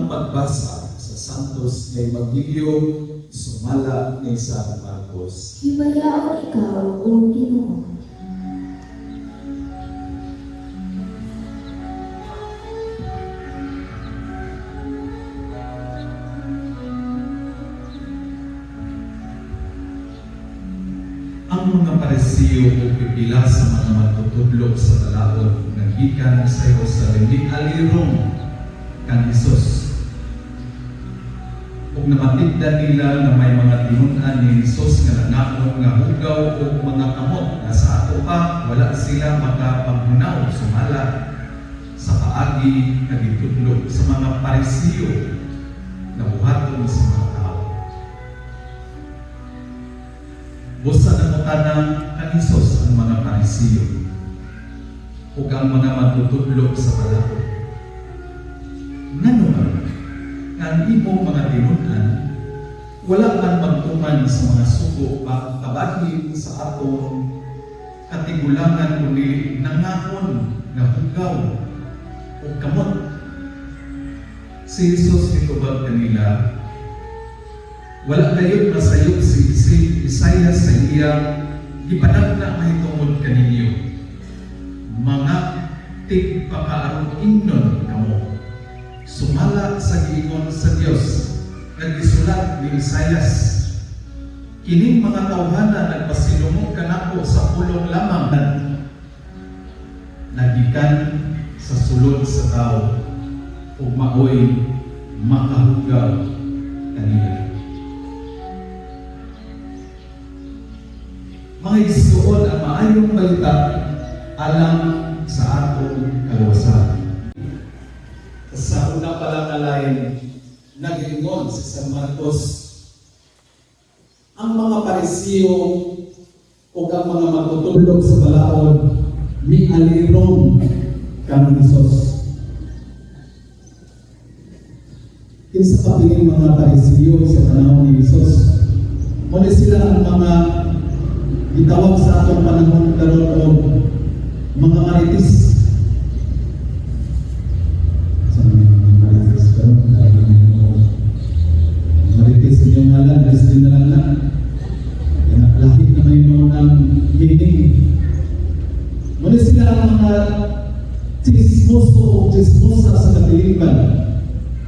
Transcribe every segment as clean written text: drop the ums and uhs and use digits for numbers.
ang pagbasa sa Santos ngay Magilyo, sumala ni San Marcos. Himayaon ikaw, O Ginoo. Ang mga Parisiyo o pipila sa mga matutudlo sa balaod nga gikan sa Jerusalem di alirong kang Hesus. Ug namatigdan nila na may mga tinunan ni Hesus nga nangaon nga hugaw o mga kamot nga sa ato pa wala sila makapaghunaw sumala sa paagi nga gitudlo sa mga Parisiyo na buhaton sa mga tao. Busa na mutanang ang Hesus ang mga Parisiyo ug ang mga matutudlo sa balaod. Ngano man ang imong mga tinunan wala man magtuman sa mga sugo pagkabahin sa aton katigulangan kundi nangaon nga hugaw o kamot. Si Hesus nitubag kanila, wala kayo masayod si Isaiah sa iyang ipadag na mahitungod kaninyo. Mga tigpakaaron ingnon kamo. Sumala sa giingon sa Dios nagisulat ni Isaias. Kining mga tawhana nagpasilumog kanako sa pulong lamang nagikan sa sulod sa tao ug maoy makahugaw kanila. Mga igsuon ang maayong balita alang sa atong kaluwasan. Sa una pa lang na lain, nag-ingon si San Marcos, ang mga Parisiyo o ang mga matutulog sa balaod ni alirong kang Hesus. Kinsa pa pining mga Parisiyo sa panahon ni Hesus? Muna sila ang mga itawag sa atong panahon karon o mga marites. Sa mga marites karon, marites inyong ngalan, Diyos na lang na. Lahit na may ng meaning. Muna sila ang mga chismoso o chismosa sa katilipan.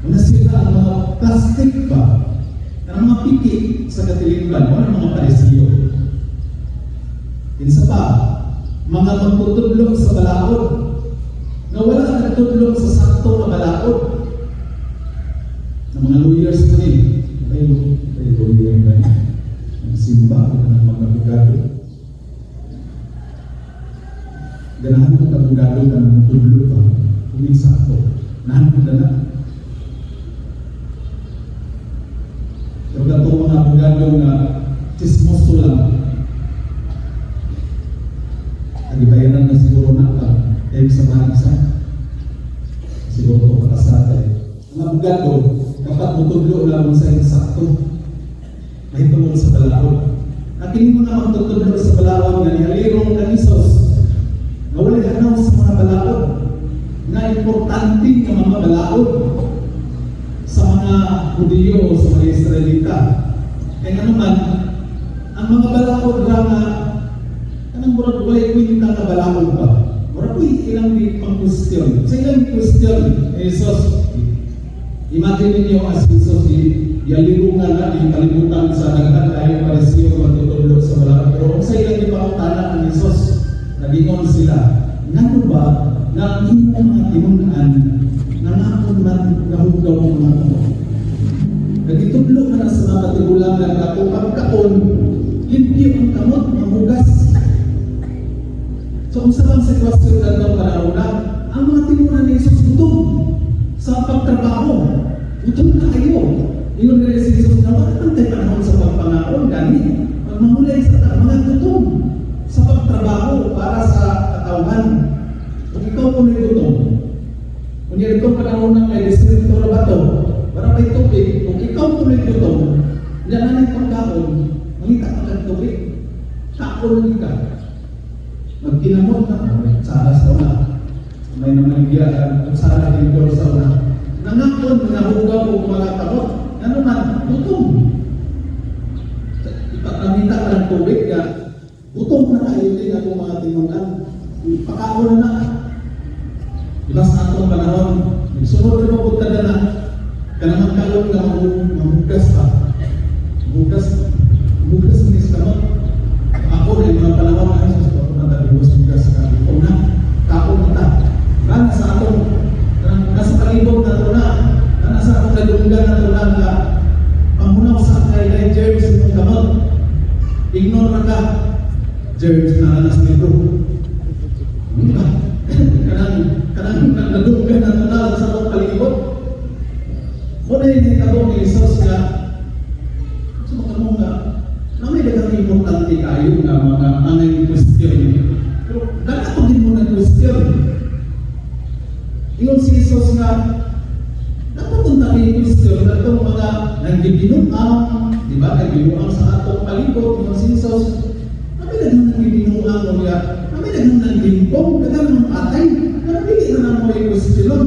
Muna sila ang mga plastic ba? Ang mga piki sa katilipan. Muna mga Parisiyo. Isa pa, mga magtutudlog sa balaod na wala nagtudlog sa sakto na balaod na mga lawyers pa rin. May lawyer ba niya? Nagsimba ng mga abogado. Ganahan ng abogado na magtudlog pa kung sakto. Nahan mo na. Pero itong mga abogado na chismoso lang, ibayaran na siguro na ka dahil sa mga isa siguro ito makasatay ang abogado kapag mutudlo lamang sa insakto may tungkol sa balaod at yung mga magtutudlo sa balaod na nialirong ng Hesus na wala hanaw sa mga balaod na importante ng mga balaod sa mga Hudiyo o sa mga Israelita kaya naman ang mga balaod rama anong murag walay kwinta na balaod ba? Murag ilang di pang question. Sa ilang question, Hesus, imagine ninyo as Hesus, yalirungan na, palibutan sa dagdag tayo Parisiyo matutulog sa balaod. Pero kung sa ilang di pangutana ng Hesus, nagingon sila, ngano ba na ang imong mga tinunan na nakon man nahugaw ng mga tao? Nagitudlo ka na sa mga katigulangan na kung pagkaon, limpyo ang kamot, mamugas. So kung saan sitwasyon na ito panahon ang mga tinunan ni Hesus gutom sa pagtrabaho. Gutom na kayo. Iyon na si Hesus na matantay panahon sa pagpangaon gani. Magmamulay sa mga gutom sa pagtrabaho para sa katauhan. Kung ikaw po may gutom, kung yan itong panahon ng may distrito na ba ito, para may tubig, kung ikaw po may gutom, yan na ng pagkaon, mangita ka ng tubig. Tako na ka. Magkinamot na, sa alas na. May naman biyaan, at sa akin ko sa una. nangakon, nahugaw o mga kamot. Ano man, gutom. Ipagkamita ka ng tubig ka, gutom na kayo din ako mga tinunan. Pakaon na. Diba sa atong panahon, nagsunod na punta na kanaman kalon nga mahugas pa. Mahugas ni sa kamot. Ako na yung mga panahon na sa ako na hugas ka. Ikaw na, kapon na ta. Gana sa atong, nasa palibot na ito na, nasa atong kadunggan na ito na, panghunaw sa kay germs ng kamot. Ignore na ka. Germs na anas nito. Diba? Kanang nadunggan na ito na sa atong palibot. Muna yung kabong ni Jesus nga, so mga nga, na may dagang importante kayo nga mga angay question. Pero dapat din mo ng question. Yung si Jesus nga, dapat kung tabi question, itong mga nagbibinuang, di ba, nagbibinuang sa atong palibot, yung si Jesus, na may dagang nagbibinuang o nga, na may dagang nagbingkong, dagang ng atay, na pili na lang mo yung question.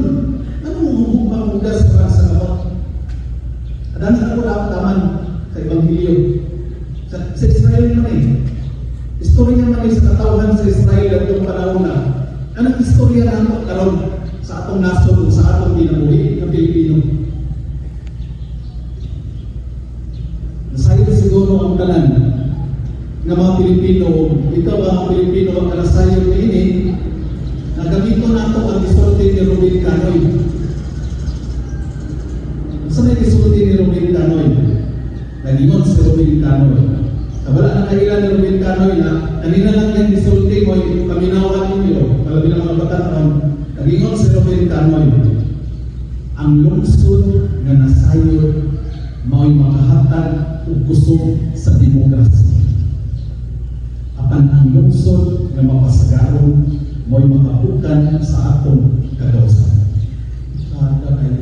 Anong hubang hugas para sa kamot? Adan sa ako taman sa Ebanghelyo. Sa Israel naman eh. Istorya naman sa katawhan sa Israel at yung panahon na. Anong istorya na ito karon sa atong nasod, sa atong dinabuhi ng Pilipino? Nasayo siguro ang tanan ng mga Pilipino. Ito mga Pilipino ang kanasayo na ini. Nagamito na ito ang isorte ni Ruben Canoy. Sa may isulti ni Ruben Canoy, nagingon si Ruben Canoy. Wala na kailan ni Ruben Canoy na kanina lang yan isulti mo, paminawan ninyo, palabi ng mga batanon, nagingon si Ruben Canoy. Ang lungsod nga nasayo mao'y makahatag o kusog sa demokrasya. Apan ang lungsod nga mapasagaron mao'y makabukan sa atong kagawsan. Kada kayo.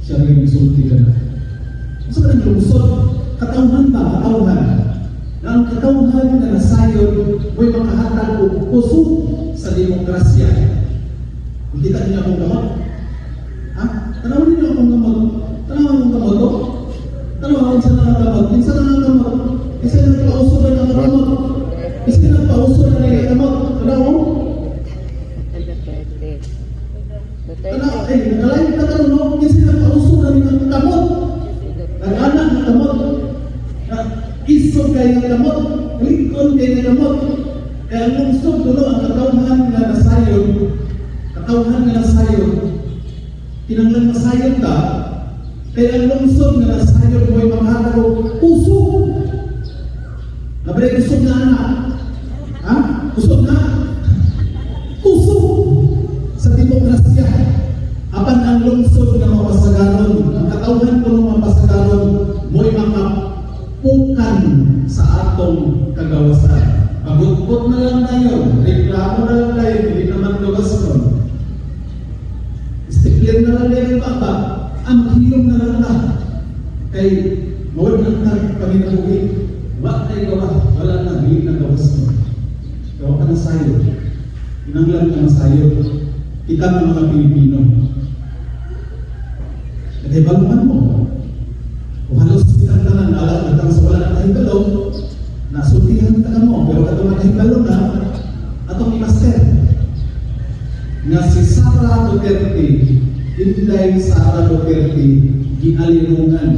Siya rin isulti ka na. Sa kanang lungsod, katawhan ba? Katawhan. Na ang katawhan na nasayon mo'y makahatag o kusog sa demokrasya. Kita niyo akong gamot? Ha? Tanawin niyo akong gamot? Tanawin akong gamot to? Tanawin sa mga gamot? Isa na ang gamot? Isa na nagpauso na ang gamot? Isa na nagpauso na ang gamot? Tanawin? Nagalayin ka ka no? Kasi nagpauso na rin ang kamot. Nag-anak ng kamot. Isog kayo ng kamot. Likon kayo ng kamot. Kaya ang lungsod dulo ang katawhan nga nasayon. Katawhan nga nasayon. Kinanglang nasayon ka. Kaya ang lungsod nga nasayon mo ay mamahatag o puso. Nabalik usog na anak. Ha? Usog na? Puso. Sa demokrasya, apan ang lungsod na mapasagaron, ang katawhan ko ng mapasagaron, mo'y makapukan sa atong kagawasan. Magutpot na lang tayo, reklamo na lang tayo, hindi naman gawas nun. Istiklir na lang tayo baba, ang hilom na lang na. Kay, mawag lang na panginabuhi, wala tayo gawa, wala na, hindi na gawas nun. Gawa ka na sayo, inanglan ka na sayo. Kita ng mga Pilipino. Naghibaluhan mo. Kung halos kitang tanan, alam natang sa wala na kahibalo, nasultihan ka mo, pero katong nakahibalo na, atong i-master. Nga si Sara Duterte, Inday Sara Duterte, gialirungan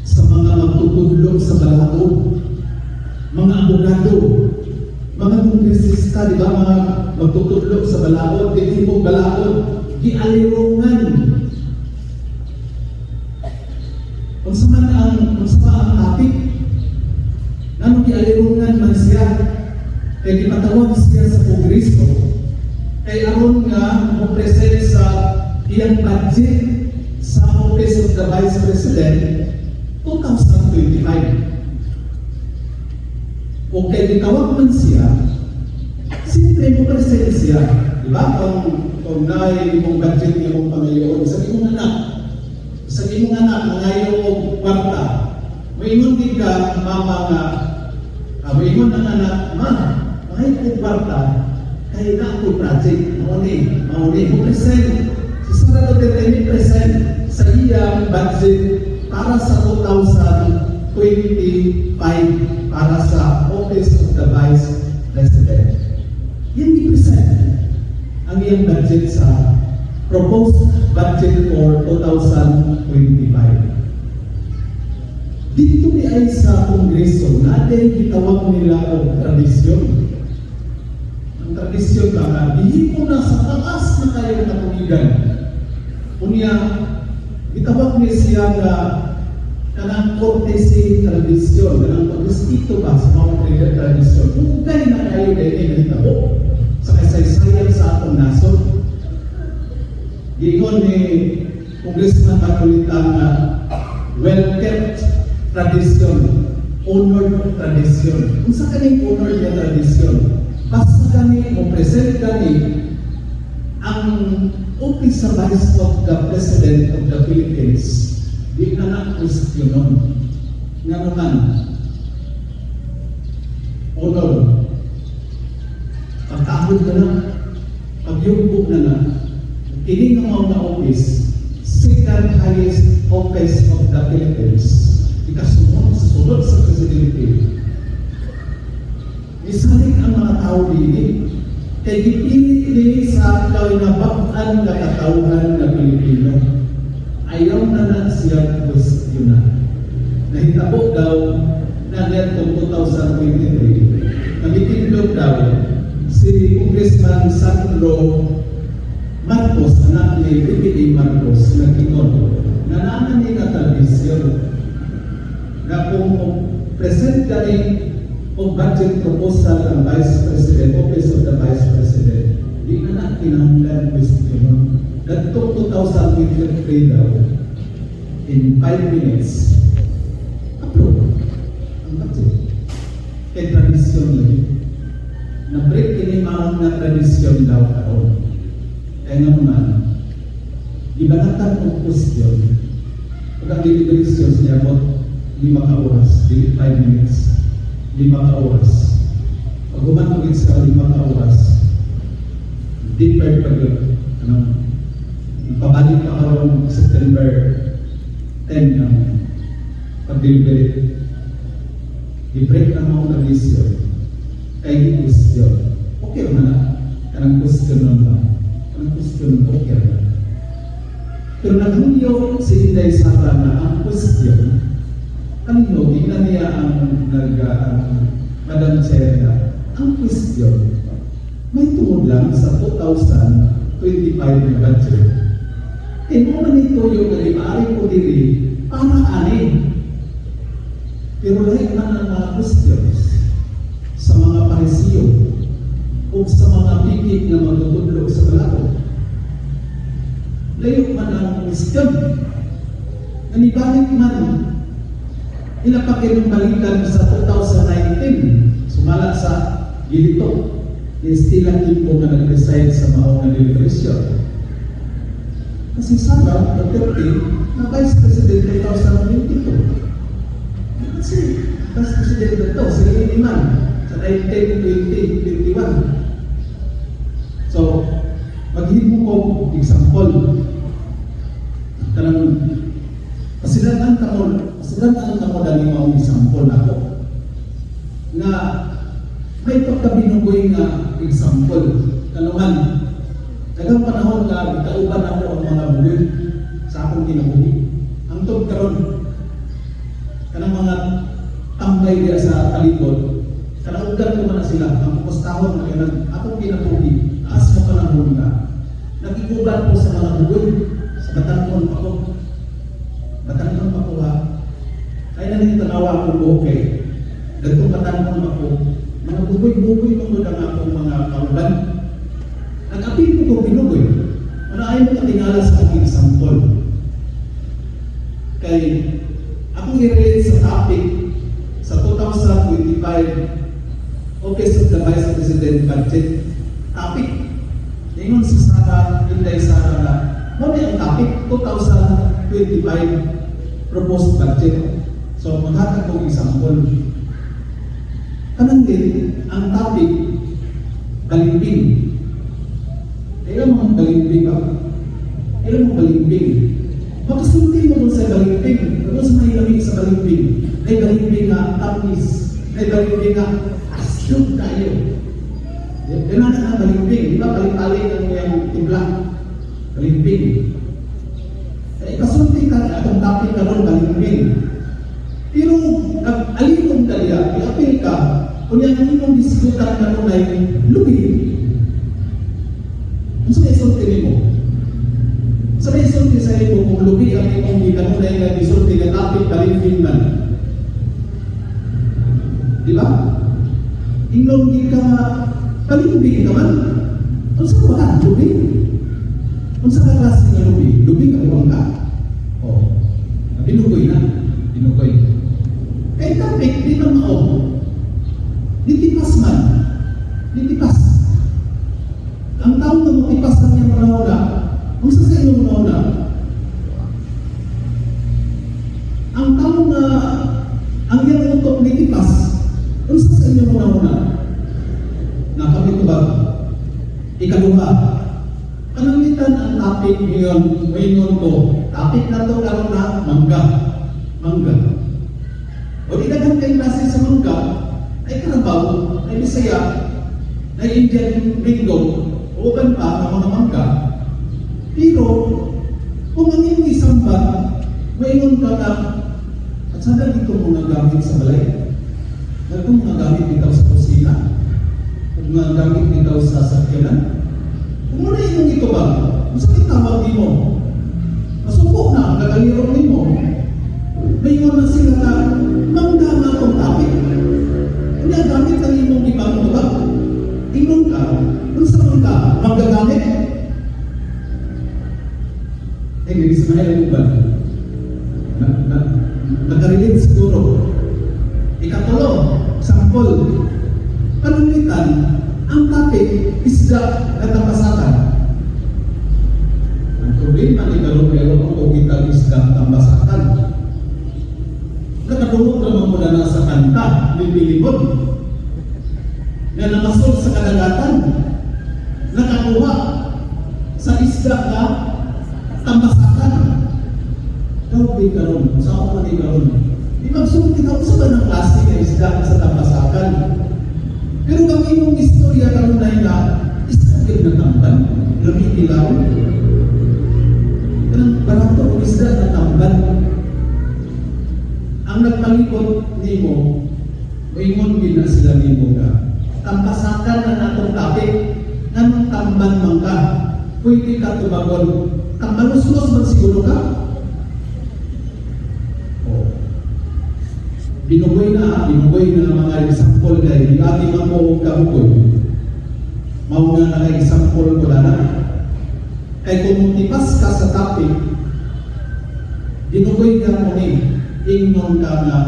sa mga magtutudlog sa balaod, mga abogado, mga kongresista, di ba, mga magtutudlog sa balaod, titipong balaod, gialirungan. Kung sama ang topic, nano gialirungan man siya, kaya gipatawag siya sa kongreso, kaya aron nga mo-present sa iyang budget sa Office of the Vice President 2025. Kung kaya gitawag man siya, siyempre mo present siya. Diba? Kung mong budget niya mong pangayoon, sa imong anak, nangayon mong kwarta, maingon din ka, mama nga, maingon ng anak, ma, nangayon mong kwarta, Kaya na ako project, mauni, mo present. Si Sara Duterte ni present sa iyang budget para sa 2025 para sa Office of the Vice President. Yan i-present ang iyang budget sa proposed budget for 2025. Dito ni ay sa Kongreso, natin gitawag nila o tradisyon. Ang tradisyon ba nga, dihito na sa taas na kayong natuligan. Unya, gitawag ni siya nga kanang courtesy tradisyon, kanang pag-respeto ba sa mga tradisyon. Ugay na kayo dahil nahitabo sa kasaysayan sa atong nasod. Giingon ni Congressman Maculita nga well-kept tradisyon, honored tradisyon. Kung sa kaning honored na tradisyon, basta kani mo present kani ang office sa Vice of the President of the Philippines, di na na-questionon. Nga naman, honor, pagkahod na na, pagyumbog na na, ini ng mga office, second highest office of the Philippines, ikasunod sa presidente. Isalig ang mga tao dili, kay gipili ni sa atlaw na bak-an nga katawhan na Pilipino. Ayaw na siya questionan. Nahitabo daw na netong 2023, nagitindog daw si Congressman Sandro Marcos, anak ni PPA Marcos, nag-ingon na naman ni tradisyon na kung present kami o budget proposal ang Vice President, Office of the Vice President, di na kinahanglan question. Datong 2023 daw, in 5 minutes, approve ang budget. Kaya tradisyon lagi. Na-break kinimahang na tradisyon daw karon. Kaya nga naman, ibanatan kong question, pag ang deliberation siya mo, 5 oras, 5 minutes. 5 oras. Pag humanugin sa 5 oras, deeper pag pabalik pa karong September 10 ng pag-deliberate. I-break ang mga tradisyon. Kaya i-question. Okay naman na. Kanang question nun ba? Kanang question okay na. Pero naghulyo si Inday Sara na ang question, kanino, di na niya ang Madam Chair na, ang question, may tungod lang sa 2025 na budget. E mo man ito yung nalimaari ko diri, para anin. Pero lahat man ang mga questions sa mga parisiyo o sa mga bigit na magtutudlo sa balato. Layo man ang question. Nanibalik man ilapakinumbalikan sa 2019, sumala sa Gilito, Estila Kimbo na nag-reside sa maong na deliberation. Kasi Sara, Duterte, na Vice President 2022. Kasi Vice President ito, sila iniman sa 19, 20, 21. So, maghimo ko example. Kanang pasilangan kamo dali mao example ako nga may pagkabinugoy nga example kanuman daghang panahon nga kauban ako ang mga buhay sa akong kinabuhi ang tod karon kanang mga tambay diya sa palibot kanang ugan ko man sila ang pustahon nga kanang akong kinabuhi as mo panahon nga nagiguban ko sa mga buhay sa batanon pa ko ha. Ay na nito tanawa akong okay. Dagtong katanong ako, mga buboy-buboy mong lang akong mga kauban. Nag-apil ko kong binuboy. Ano ayaw mo katingala sa aking example. Kay, akong i-relate sa topic sa 2025 Office of the Vice President Budget topic. Ingon si Sara, Inday Sara na, ano ang topic? 2025 proposed budget. So, maghatag kong example. Kanang din, ang topic, Balimbing. Kailan mo ang balimbing ba? Kailan mo balimbing? Makasunti mo doon sa balimbing. Doon sa may lamig sa balimbing. May balimbing nga tamis. May balimbing nga asyong tayo. Yan ang balimbing. Di ba? Balik-balik ang yung tibla. Balimbing. Kasunti ka na itong topic ka doon balimbing. Pero alipong kaya, i-apil ka, kung yan ang inyong diskutan ka doon ay lubi. Ang sabi-sulti mo. Sabi-sulti sa iyo kung lubi ang inyong gikanunay na isulti na topic balimbing man. Di ba? Inyong di ka balimbing naman. Kung saan ba ka? Lubi? Kung saan ka klase nga lubi? Lubi ka buwang ka? O, binugoy na. Binugoy. Kaya topic, di man mao. Nitipas man. Nitipas. Ang taong na matipas na niya manawala, ang sa inyo manawala, ang taong na ang iyang utok nitipas, ang sa inyo manawala, nakamit ba? Ikaduha, panangitan ang topic ngayon ko. Topic na to karon na mangga. Mangga. O di daghang kay klase sa mangga, ay Carabao, ay Bisaya, ay Indian Bingo, o uban pa ng mga mangga. Pero, kung ang iyong isang ba, maingon ka na, at sana dito mga gamit sa balay, at mga gamit dito sa kusina, at mga gamit dito sa sakyanan, kung muna yung ito ba, masakit tawag di mo, masuko na, nagaliro ni mo, maingon na sila na, mangga nga itong topic. Hindi ang gamit ang imong ibang ito ba? Inom ka, kung sa mangga, magagamit. Hindi sa mahal mo ba? Nakarelate siguro. Ikatulo, sample. Panungitan, ang topic, isda at tambasakan. Ang problema ni Kalong kung kita isda at tambasakan. Nakatulog naman mo na nasa kanta, Lilibon, na nakasol sa kadagatan, nakakuha sa isda na tambasakan. Grabe ka ron, sa ako man ka ron. Di magsulti ka sa ba ng klase na isda sa tambasakan? Pero kami mong istorya ka ron na isda na tamban, lamig ilaw. Kanang barato o isda na tamban. Ang nagpalikot ni mo, maingon din na sila ni mo ka. Tambasakan na natong topic, nanong tamban man ka, pwede ka tumagon. Tambalos-los man siguro ka? O, binugoy na mga example dahil lagi man mo kabugoy. Mauna na na example ko na. Kaya kung tipas ka sa topic, binugoy ka mo ni, ingnon ka na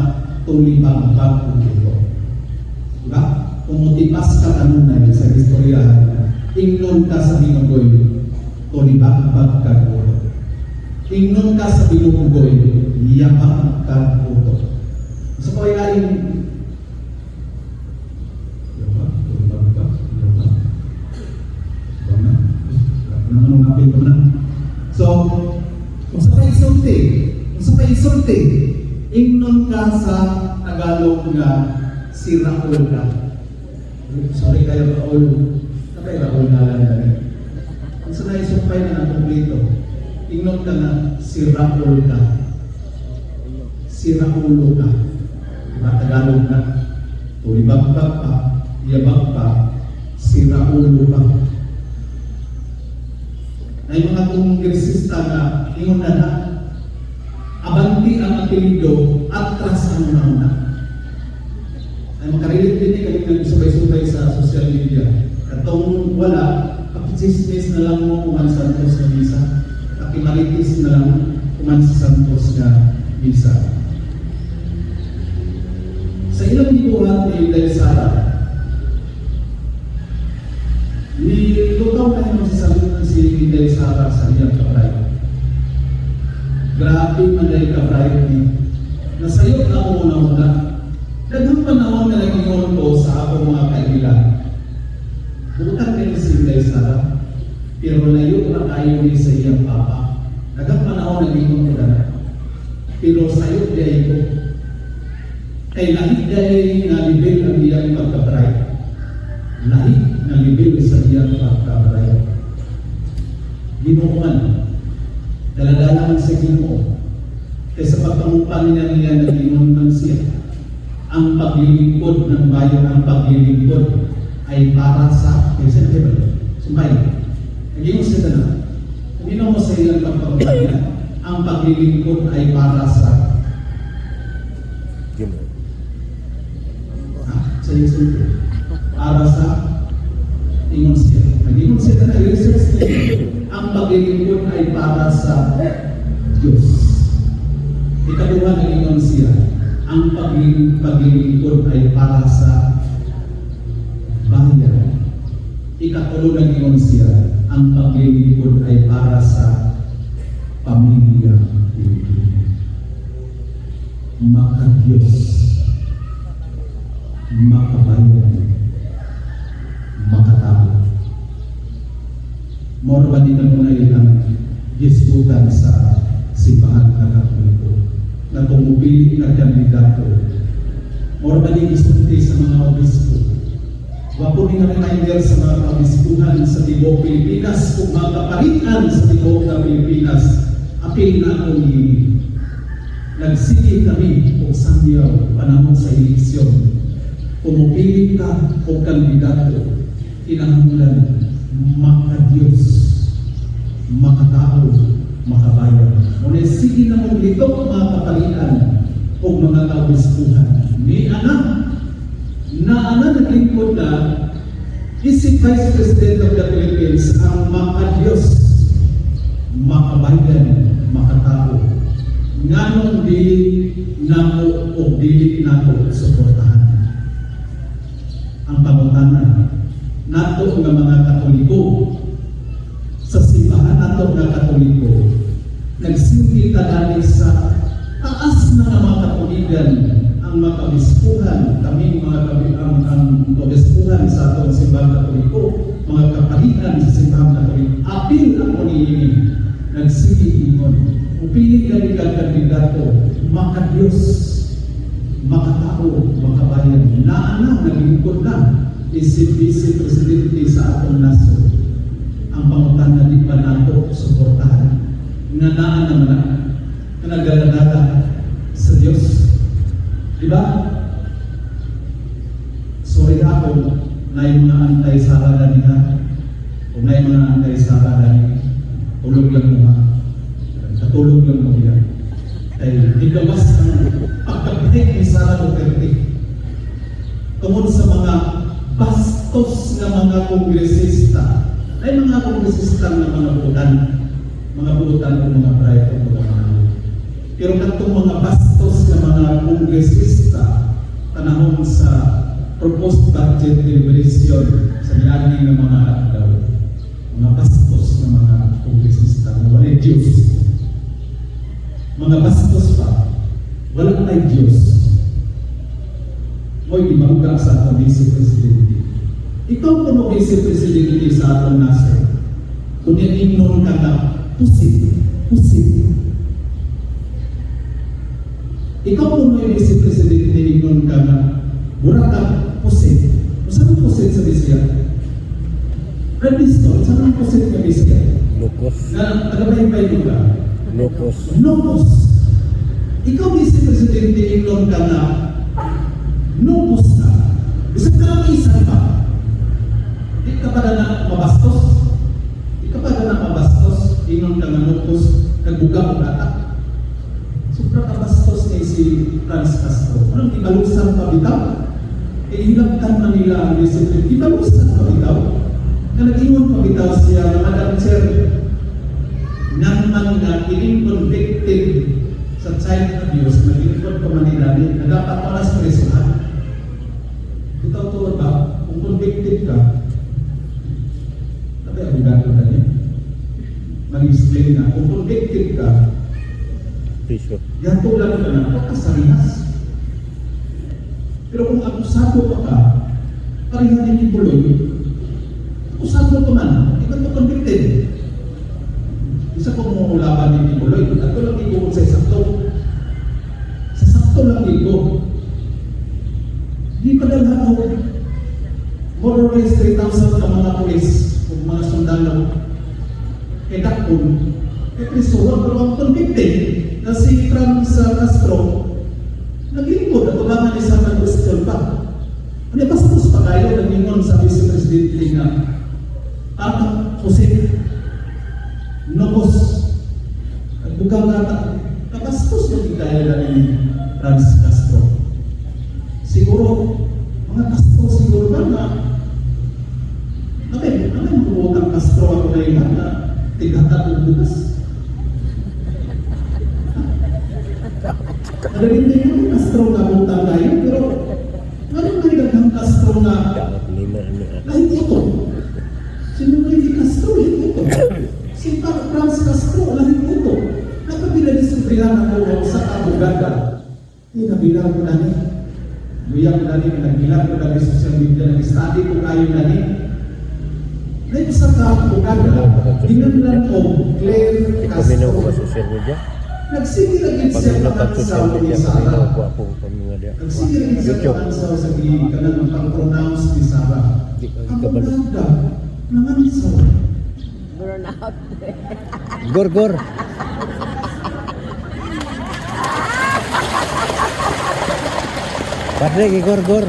tulibang-bang kung ito. Diba? Kung mutipas ka kanunay sa istorya, ingnon ka sa binugoy, tulibang-bang ka uto. Ingnon ka sa binugoy, yabang ka uto. So kaya lain, yabang, tulibang-bang, yabang. Anong napil ko na? So, kung sa paisulti, ingnon ka sa Tagalog nga si Raul ka. Sorry kayo Raul. Kapay Raul na lang dali. Kung sa naisumpay na nakumplito, ingnon ka na si Raul ka. Si Raulo ka. Diba Tagalog na? Tulibag-bag pa, iyabag pa, si Raulo ka. Na yung mga kongresista na ingon na abanti ang apelido atras ang una. Ay makarelate din kami nagsubay-subay sa social media. Katong wala, kapitsismis na lang mo kuman sa Santos na misa. Kakimaritis na lang kuman sa Santos na misa. Sa ilang ibuhat ni Inday Sara, nilutaw na yung masasabi si Inday Sara sa iyang kabray. Grabe man dahil kabray ni nasayo na ako muna-muna. Daghang panahon na nag-ingon ko sa akong mga kaibigan. Bukan din si Inday Sara, pero layo na kayo ni sa iyang papa. Nagang panahon naging ko na. Pero sayo day ko. Kay lahit day na libel ang iyang pagkabray. Lahit na libel sa iyang pagkabray. Ginuuan. Daladala man sa Ginoo. Kaysa pagpangupan niya nag-inunan siya. Ang paglilingkod ng bayan, ang paglilingkod ay para sa sumbay. Naging sila na. Ginawa mo sa ilang pagpapagaya, ang paglilingkod ay para sa sa iyo para sa ingon siya. Naging sila na ang paglilingkod ay para sa Diyos. Ikaduha na ingon siya, ang paglilingkod ay para sa bayan. Ikatulo na ingon siya, ang paglilingkod ay para sa pamilya Pilipino. Maka-Diyos, makabayan, makatao. Moro ba dito muna ilang gisbutan sa simbahan na Katoliko na pumupili na kandidato. Moro ba dito isulti sa mga obispo. Wapo ni nga reminder sa mga kabispuhan sa Tibok Pilipinas kung mga kapalitan sa Tibok na Pilipinas, apil na akong hini. Nagsige kami kung samyaw panahon sa eleksyon. Pumupili ka o kandidato, kinahanglan maka-Diyos, makatao, makabayan. Ngunit sige na mong litok mga kapalitan o mga kabispuhan. Ni anak, na naglingkod na isip Vice President of the Philippines ang maka-Diyos, makabayan, makatao. Nganong dili nako o dili nako suportahan. Ang pangutana nato nga mga Katoliko sa simbahan nato nga Katoliko nagsilbi ta sa taas na mga Katolikan ang mga kabispuhan, kami mga ang kabispuhan sa atong simbahan Katoliko, mga kapalitan sa simbahan Katoliko, apil ako niini, nagsige ingon, upili ka ni kandidato, maka-Diyos, makatao, makabayan, naana, naglingkod na, isip presidente sa atong nasyon. Ang pangutan na di pa nato suportahan, nga naan naman na nagaladata sa Diyos. Diba? Sorry ako na yung mga antay-sara na nila o na yung mga antay-sara na nila tulog lang mo ha. Katulog lang mo nila. Ay igawas ang pagkabalik ni Sara Duterte tungkol sa mga bastos na mga kongresista. Ay mga kongresista na mga buutan o mga private o mga pero katong mga bastos na mga kongresista panahon sa proposed budget deliberation sa niaging ng mga adlaw, mga bastos na mga kongresista na wala Diyos, mga bastos pa wala na Diyos. Mo'y imahuga sa atong Vice Presidente. Ikaw po no Vice Presidente sa atong nasyon, kung yan ka na pusit. Ikaw po may Vice Presidente nun ka na burakang pusit. Saan ang pusit sa Bisaya? Red Pistol, saan ang pusit sa Bisaya? Locos. Na tagabay-bay mo ka? Locos. Ikaw Vice Presidente nun ka na locos na. Isang kalamisan pa. Di ka pa na mabastos. Inon ka na locos, nagbuga mo data. Sobra kabastos ni si Franz Castro. Anong ibalusan pa bitaw? Hinaptan man nila ang disiplin. Ibalusan pa bitaw? Na nag-ingon pa bitaw siya na Madam Chair nang man na convicted sa child abuse, nag-ingon pa man nila na dapat palas presuhan. Bitaw to ba? Kung convicted ka, tabi ang gato na niya. Mag-explain na, kung convicted ka, yan tulad ka na, pagkasarinas. Pero kung akusado pa ka, parihan din ibuloy, Usahan mo ito man, iba ito convicted. Isa ko mo laban ni Timoy, at ko lang ibo sa sakto. Sa sakto lang ibo. Di pa dalhan ako. More or less 3,000 ang mga pulis o mga sundalo. E dakpon, e prisuhan, pero ang convicted na si Franz Castro, naglingkod at ulangan ni San Cristobal pa. Ano bastos pa kayo nagingon sa Vice Presidente nga Jose Nocos at bukang nata nakastos na kayo na ni Franz Castro. Siguro mga Castro siguro ba na namin bumutang Castro ako na ilan na tigatan ng bukas. Nalilindi ko yung Castro na butang kayo, pero ngayon may daghang Castro na lahit ito. Sino ba yung Castro? Lahit ito. Si Franz Castro, lahit ito. Napabila-disciplinan ako sa abogada. Nabilang ko na niya. Luya ko na niya, nagbilang ko na niya sa social media, nag-study ko kayo na niya. May isa ka abogada, dinanlan ko, Claire Paminaw ko Castro. ba social media? Nagsigilagit siya Paminaw ka ng social sa media, Sara. paminaw ko akong paminaw dia. Nagsigilagit siya YouTube. ng sa kanang pang-pronounce ni Sara. Di ka Abogada, kabalo. naman sa Burnout. Gor. Padre, gor. Gor.